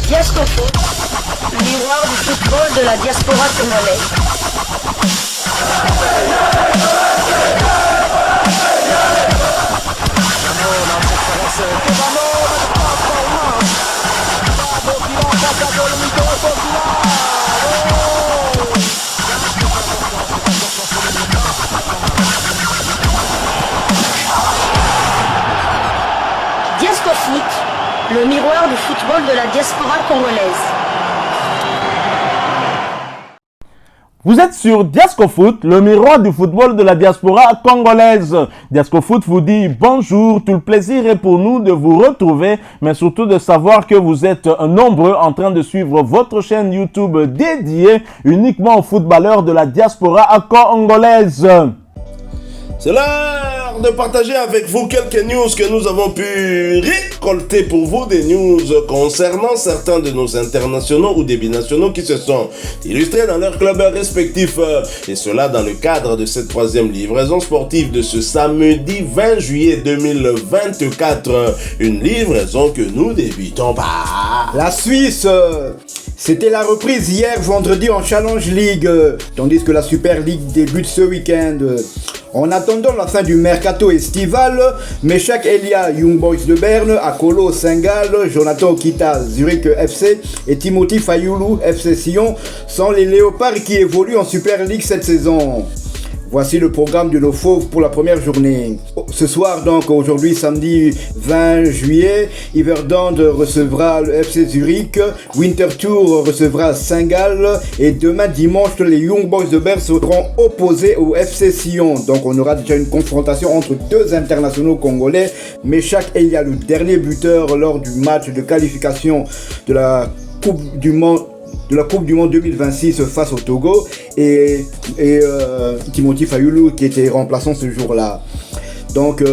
Diasco Foot, le miroir du football de la diaspora congolaise. Diasco Foot, le miroir du football de la diaspora congolaise. Vous êtes sur Diasco Foot, le miroir du football de la diaspora congolaise. Diasco Foot vous dit bonjour, tout le plaisir est pour nous de vous retrouver, mais surtout de savoir que vous êtes nombreux en train de suivre votre chaîne YouTube dédiée uniquement aux footballeurs de la diaspora congolaise. C'est l'heure de partager avec vous quelques news que nous avons pu récolter pour vous, des news concernant certains de nos internationaux ou des binationaux qui se sont illustrés dans leurs clubs respectifs, et cela dans le cadre de cette troisième livraison sportive de ce samedi 20 juillet 2024, une livraison que nous débutons par la Suisse. C'était la reprise hier vendredi en Challenge League, tandis que la Super League débute ce week-end. En attendant la fin du mercato estival, Meshak Elia, Young Boys de Berne, Akolo Saint-Gall, Jonathan Okita, Zurich FC et Timothy Fayoulou, FC Sion, sont les léopards qui évoluent en Super League cette saison. Voici le programme de nos fauves pour la première journée. Ce soir, donc aujourd'hui samedi 20 juillet, Yverdand recevra le FC Zurich, Winterthur recevra Saint-Gall et demain dimanche, les Young Boys de Berne seront opposés au FC Sion. Donc on aura déjà une confrontation entre deux internationaux congolais. Meshak Elia, le dernier buteur lors du match de qualification de la Coupe du Monde 2026 face au Togo et Timothy Fayoulou qui était remplaçant ce jour-là. Donc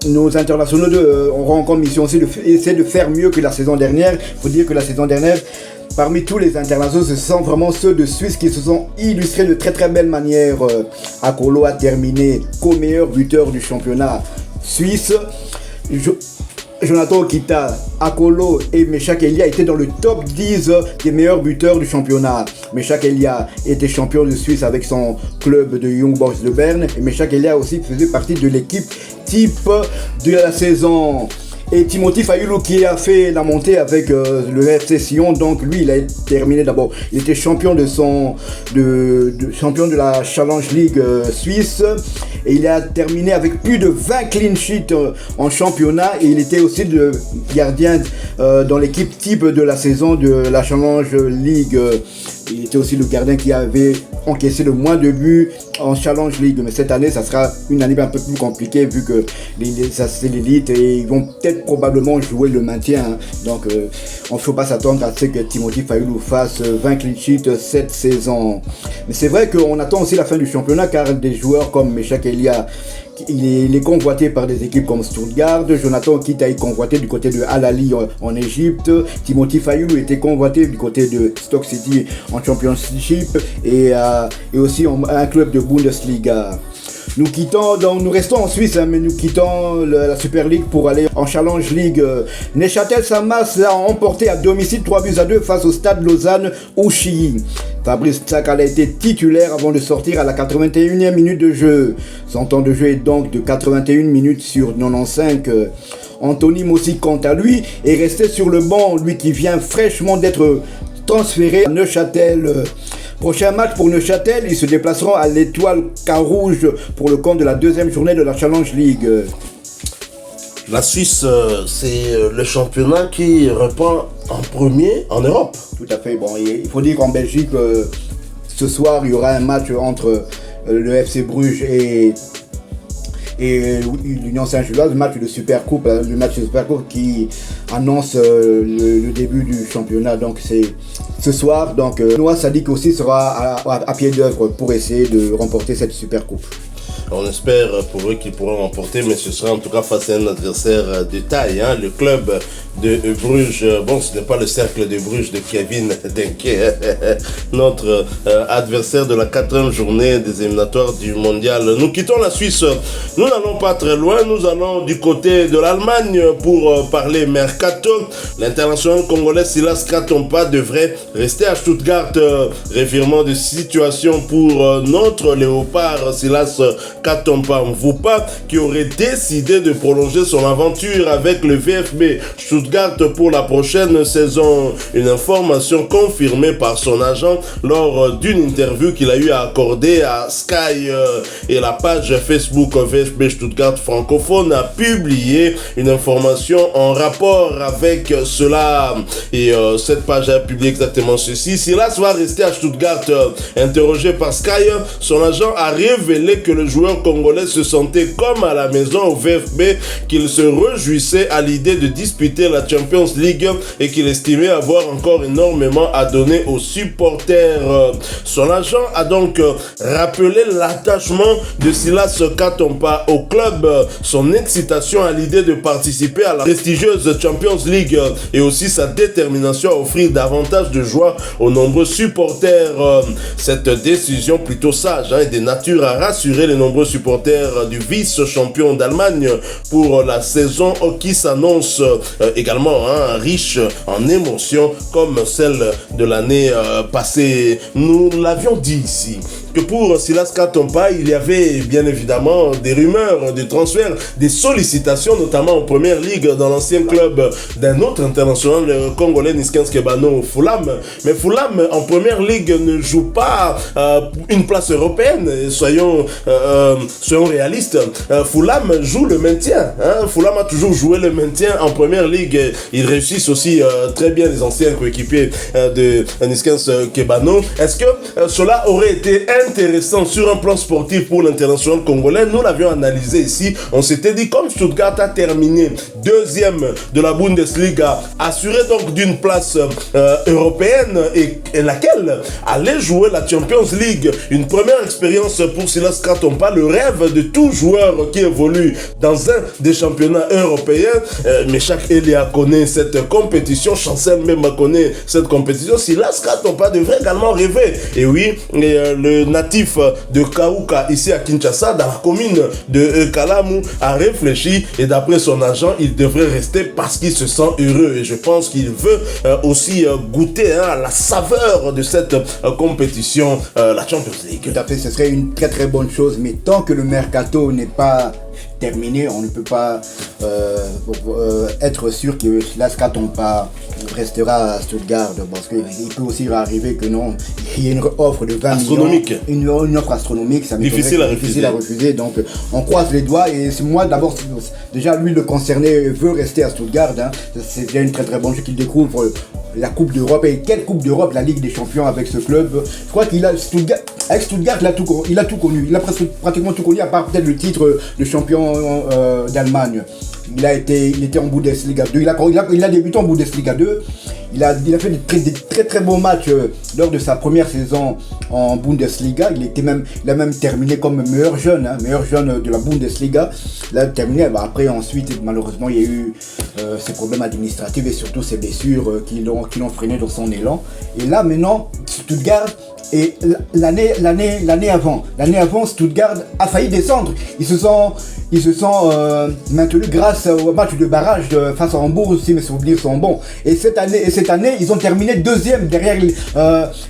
nos internationaux auront encore mission aussi d'essayer de faire mieux que la saison dernière. Il faut dire que la saison dernière, parmi tous les internationaux, ce sont vraiment ceux de Suisse qui se sont illustrés de très très belle manière. Akolo a terminé co-meilleur buteur du championnat suisse. Jonathan Okita, Akolo et Meshak Elia étaient dans le top 10 des meilleurs buteurs du championnat. Meshak Elia était champion de Suisse avec son club de Young Boys de Berne. Et Meshak Elia aussi faisait partie de l'équipe type de la saison. Et Timothy Fayoulou qui a fait la montée avec le FC Sion, donc lui il a terminé d'abord, il était champion champion de la Challenge League suisse et il a terminé avec plus de 20 clean sheets en championnat et il était aussi le gardien dans l'équipe type de la saison de la Challenge League. Il était aussi le gardien qui avait encaissé le moins de buts en Challenge League. Mais cette année, ça sera une année un peu plus compliquée vu que ça c'est l'élite et ils vont peut-être probablement jouer le maintien. Hein. Donc, on ne faut pas s'attendre à ce que Timothy Fayoulou fasse 20 clean sheets cette saison. Mais c'est vrai qu'on attend aussi la fin du championnat car des joueurs comme Meshak Elia, il est convoité par des équipes comme Stuttgart. Jonathan Okita est convoité du côté de Al Ahly en Égypte. Timothy Fayoulou était convoité du côté de Stoke City en Championship et aussi un club de Bundesliga. Nous restons en Suisse, hein, mais nous quittons la Super League pour aller en Challenge League. Neuchâtel Xamax a emporté à domicile 3-2 face au Stade Lausanne Ouchy. Fabrice Tsakal a été titulaire avant de sortir à la 81e minute de jeu. Son temps de jeu est donc de 81 minutes sur 95. Anthony Mossi, quant à lui, est resté sur le banc, lui qui vient fraîchement d'être transféré à Neuchâtel. Prochain match pour Neuchâtel, ils se déplaceront à l'Étoile Carouge pour le compte de la deuxième journée de la Challenge League. la Suisse, c'est le championnat qui reprend en premier en Europe. Tout à fait. Bon, il faut dire qu'en Belgique, ce soir, il y aura un match entre le FC Bruges et l'Union Saint-Gilloise, le match de Supercoupe, qui annonce le début du championnat. Donc c'est ce soir. Donc Noah Sadik aussi sera à pied d'œuvre pour essayer de remporter cette Supercoupe. On espère pour eux qu'ils pourront remporter, mais ce sera en tout cas face à un adversaire de taille. Le club de Bruges, bon, ce n'est pas le cercle de Bruges de Kevin Denke, notre adversaire de la 4e journée des éliminatoires du mondial. Nous quittons la Suisse, nous n'allons pas très loin, nous allons du côté de l'Allemagne pour parler mercato. L'international congolais Silas Katompa devrait rester à Stuttgart. Revirement de situation pour notre léopard Silas Katompa Mvupa, qui aurait décidé de prolonger son aventure avec le VfB Stuttgart pour la prochaine saison. Une information confirmée par son agent lors d'une interview qu'il a eu à accorder à Sky, et la page Facebook VfB Stuttgart francophone a publié une information en rapport avec cela, et cette page a publié exactement ceci. Silas va rester à Stuttgart. Interrogé par Sky, son agent a révélé que le joueur congolais se sentait comme à la maison au VfB, qu'il se réjouissait à l'idée de disputer la Champions League et qu'il estimait avoir encore énormément à donner aux supporters. Son agent a donc rappelé l'attachement de Silas Katompa au club, son excitation à l'idée de participer à la prestigieuse Champions League et aussi sa détermination à offrir davantage de joie aux nombreux supporters. Cette décision plutôt sage est de nature à rassurer les nombreux supporters du vice-champion d'Allemagne pour la saison qui s'annonce également riche en émotions comme celle de l'année passée. Nous l'avions dit ici que pour Silas Katompa, il y avait bien évidemment des rumeurs de transfert, des sollicitations, notamment en première ligue dans l'ancien club d'un autre international congolais, Niskens Kebano, Fulham. Mais Fulham en première ligue ne joue pas une place européenne, soyons réalistes. Fulham joue le maintien. Fulham a toujours joué le maintien en première ligue. Ils réussissent aussi très bien, les anciens coéquipiers de Niskens Kebano. Est-ce que cela aurait été intéressant sur un plan sportif pour l'international congolais? Nous l'avions analysé ici. On s'était dit, comme Stuttgart a terminé deuxième de la Bundesliga, assuré donc d'une place européenne et laquelle allait jouer la Champions League, une première expérience pour Silas Katompa, le rêve de tout joueur qui évolue dans un des championnats européens. Mais chaque Elia connaît cette compétition, Chancel même connaît cette compétition. Silas Katompa devrait également rêver. Et oui, le natif de Kauka ici à Kinshasa, dans la commune de Kalamu, a réfléchi, et d'après son agent, il devrait rester parce qu'il se sent heureux, et je pense qu'il veut aussi goûter à la saveur de cette compétition, la Champions League. Tout à fait, ce serait une très très bonne chose, mais tant que le mercato n'est pas terminé, on ne peut pas être sûr que Silas Katompa restera à Stuttgart, parce qu'il peut aussi arriver que non, il y ait une offre de 20 astronomique. Millions, une offre astronomique, ça difficile à refuser. Donc on croise les doigts, et moi d'abord, déjà lui le concerné veut rester à Stuttgart, c'est déjà une très très bonne chose qu'il découvre la Coupe d'Europe. Et quelle Coupe d'Europe? La Ligue des Champions avec ce club. Je crois qu'il a avec Stuttgart, il a tout connu. Il a pratiquement tout connu, à part peut-être le titre de champion d'Allemagne. Il était en Bundesliga 2. Il a débuté en Bundesliga 2. Il a fait des très très bons matchs lors de sa première saison en Bundesliga. Il a même terminé comme meilleur jeune de la Bundesliga. Il a terminé. Après, ensuite, malheureusement, il y a eu ses problèmes administratifs et surtout ses blessures qui l'ont freiné dans son élan. Et là, maintenant, Stuttgart. Et l'année avant, Stuttgart a failli descendre. Ils se sont maintenus grâce au match de barrage face à Hambourg, si mes souvenirs sont bons. Et cette année, ils ont terminé deuxième derrière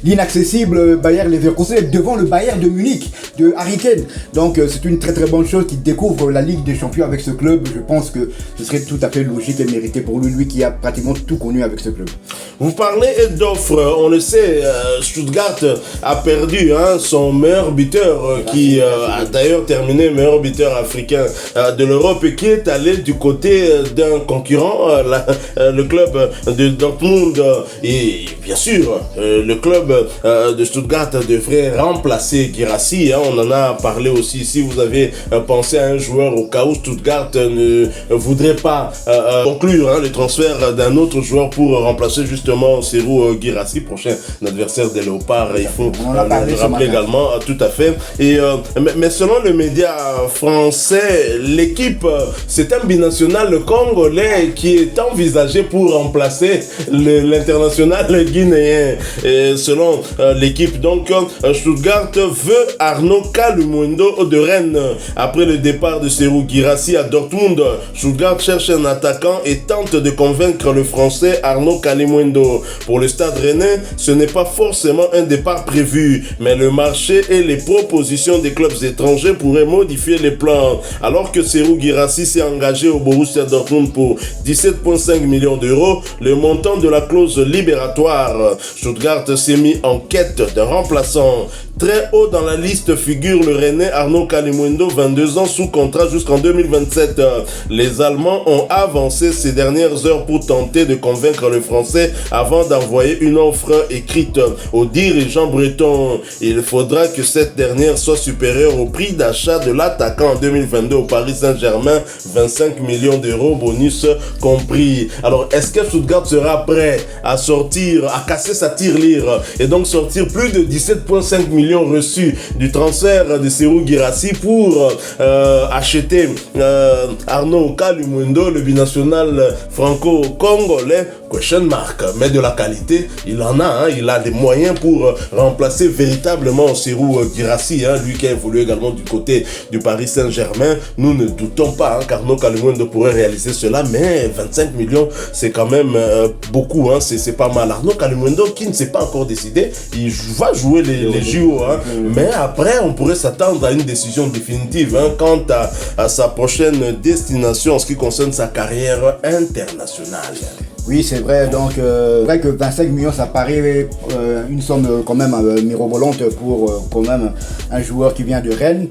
l'inaccessible Bayer Leverkusen, devant le Bayern de Munich, de Harry Kane. Donc c'est une très très bonne chose qu'il découvre la Ligue des Champions avec ce club. Je pense que ce serait tout à fait logique et mérité pour lui qui a pratiquement tout connu avec ce club. Vous parlez d'offres, on le sait, Stuttgart a perdu son meilleur buteur qui a d'ailleurs terminé meilleur buteur africain de l'Europe et qui est allé du côté d'un concurrent, le club de Dortmund. Et bien sûr, le club de Stuttgart devrait remplacer Guirassy. On en a parlé aussi. Si vous avez pensé à un joueur au cas où Stuttgart ne voudrait pas conclure le transfert d'un autre joueur pour remplacer justement Serhou Guirassy, prochain adversaire des Léopards. Il faut On en a parlé le ce rappeler matin. également, tout à fait. Et, mais selon le média français, l'équipe, c'est un binational congolais qui est envisagé pour remplacer l'international guinéen. Et selon l'équipe, donc, Stuttgart veut Arnaud Kalumuendo de Rennes. Après le départ de Serhou Guirassy à Dortmund, Stuttgart cherche un attaquant et tente de convaincre le français Arnaud Kalumuendo. Pour le Stade Rennais, ce n'est pas forcément un départ prévu, mais le marché et les propositions des clubs étrangers pourraient modifier les plans. Alors que Serhou Guirassy s'est engagé au Borussia Dortmund pour 17,5 millions d'euros, le montant de la clause libératoire, Stuttgart s'est mis en quête d'un remplaçant. Très haut dans la liste figure le Rennais Arnaud Kalumuendo, 22 ans, sous contrat jusqu'en 2027. Les Allemands ont avancé ces dernières heures pour tenter de convaincre le Français avant d'envoyer une offre écrite au dirigeant breton. Il faudra que cette dernière soit supérieure au prix d'achat de l'attaquant en 2022 au Paris Saint-Germain, 25 millions d'euros, bonus compris. Alors, est-ce que Stuttgart sera prêt à sortir, à casser sa tirelire et donc sortir plus de 17,5 millions reçus du transfert de Serhou Guirassy pour acheter Arnaud Kalumuendo, le binational franco-congolais? Question mark. Mais de la qualité, il en a, hein, il a des moyens pour remplacer véritablement Serhou Guirassy, hein, lui qui a évolué également du côté du Paris Saint-Germain. Nous ne doutons pas qu'Arnaud Kalumuendo pourrait réaliser cela, mais 25 millions, c'est quand même beaucoup, hein, c'est pas mal. Arnaud Kalumuendo qui ne s'est pas encore décidé, il va jouer les JO, hein, mais après on pourrait s'attendre à une décision définitive, hein, quant à sa prochaine destination en ce qui concerne sa carrière internationale. Oui, c'est vrai. Donc, vrai que 25 millions, ça paraît une somme quand même mirobolante pour quand même un joueur qui vient de Rennes.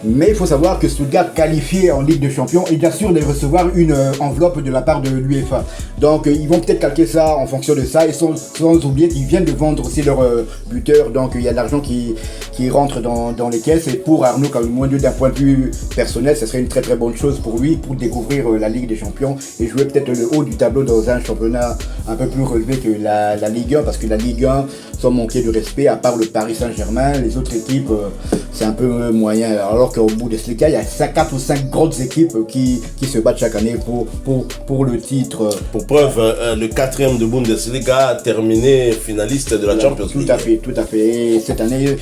Mais il faut savoir que Stuttgart, qualifié en Ligue des Champions, est bien sûr de recevoir une enveloppe de la part de l'UEFA. Donc ils vont peut-être calquer ça en fonction de ça. Et sans oublier qu'ils viennent de vendre aussi leur buteur. Donc il y a de l'argent qui rentre dans les caisses. Et pour Arnaud Kalumuendo, d'un point de vue personnel, ce serait une très très bonne chose pour lui, pour découvrir la Ligue des Champions et jouer peut-être le haut du tableau dans un championnat un peu plus relevé que la Ligue 1. Parce que la Ligue 1, sans manquer de respect, à part le Paris Saint-Germain, les autres équipes, c'est un peu moyen. Alors qu'au Bundesliga, il y a 4 ou 5 grandes équipes qui se battent chaque année pour le titre. Pour preuve, le 4e de Bundesliga a terminé finaliste de la Champions League. Tout à fait. Et cette année,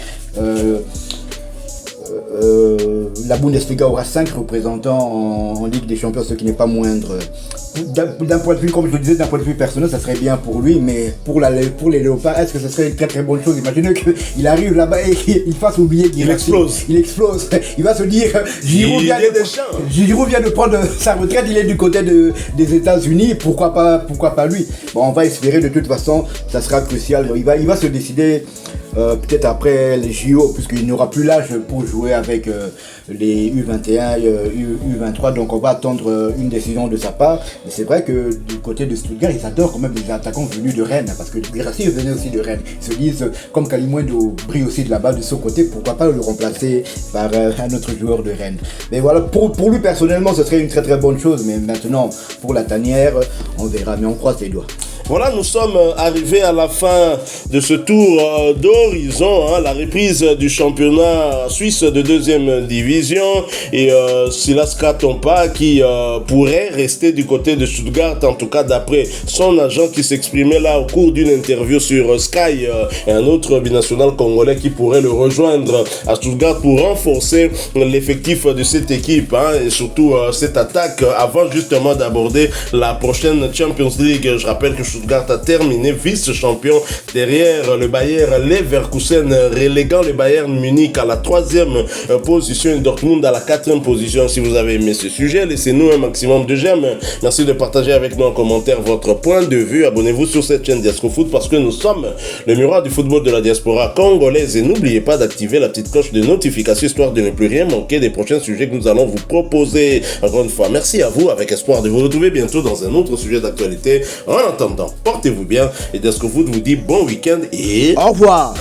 la Bundesliga aura 5 représentants en Ligue des Champions, ce qui n'est pas moindre. D'un point de vue, comme je le disais, d'un point de vue personnel, ça serait bien pour lui, mais pour les Léopards, est-ce que ce serait une très très bonne chose? Imaginez qu'il arrive là-bas et qu'il fasse oublier qu'il explose. Il explose. Il va se dire, Giroud vient de prendre sa retraite, il est du côté des États-Unis, pourquoi pas lui? Bon, on va espérer, de toute façon, ça sera crucial. Il va se décider peut-être après les JO, puisqu'il n'aura plus l'âge pour jouer avec les U21 et U23, donc on va attendre une décision de sa part. Mais c'est vrai que du côté de Stuttgart, ils adorent quand même les attaquants venus de Rennes, parce que Guirassy venait aussi de Rennes. Ils se disent, comme Kalumuendo brille aussi de là-bas, de son côté, pourquoi pas le remplacer par un autre joueur de Rennes. Mais voilà, pour lui personnellement, ce serait une très très bonne chose, mais maintenant, pour la tanière, on verra, mais on croise les doigts. Voilà, nous sommes arrivés à la fin de ce tour d'horizon, hein, la reprise du championnat suisse de 2e division, et Silas Katompa qui pourrait rester du côté de Stuttgart, en tout cas d'après son agent qui s'exprimait là au cours d'une interview sur Sky, et un autre binational congolais qui pourrait le rejoindre à Stuttgart pour renforcer l'effectif de cette équipe, hein, et surtout cette attaque avant justement d'aborder la prochaine Champions League. Je rappelle que Stuttgart a terminé vice-champion derrière le Bayer Leverkusen, reléguant le Bayern Munich à la 3e position et Dortmund à la 4e position. Si vous avez aimé ce sujet, laissez-nous un maximum de j'aime. Merci de partager avec nous en commentaire votre point de vue. Abonnez-vous sur cette chaîne Diasco Foot parce que nous sommes le miroir du football de la diaspora congolaise, et n'oubliez pas d'activer la petite cloche de notification histoire de ne plus rien manquer des prochains sujets que nous allons vous proposer. Encore une fois, merci à vous, avec espoir de vous retrouver bientôt dans un autre sujet d'actualité. En attendant, portez-vous bien, et Diasco Foot vous dit bon week-end et au revoir.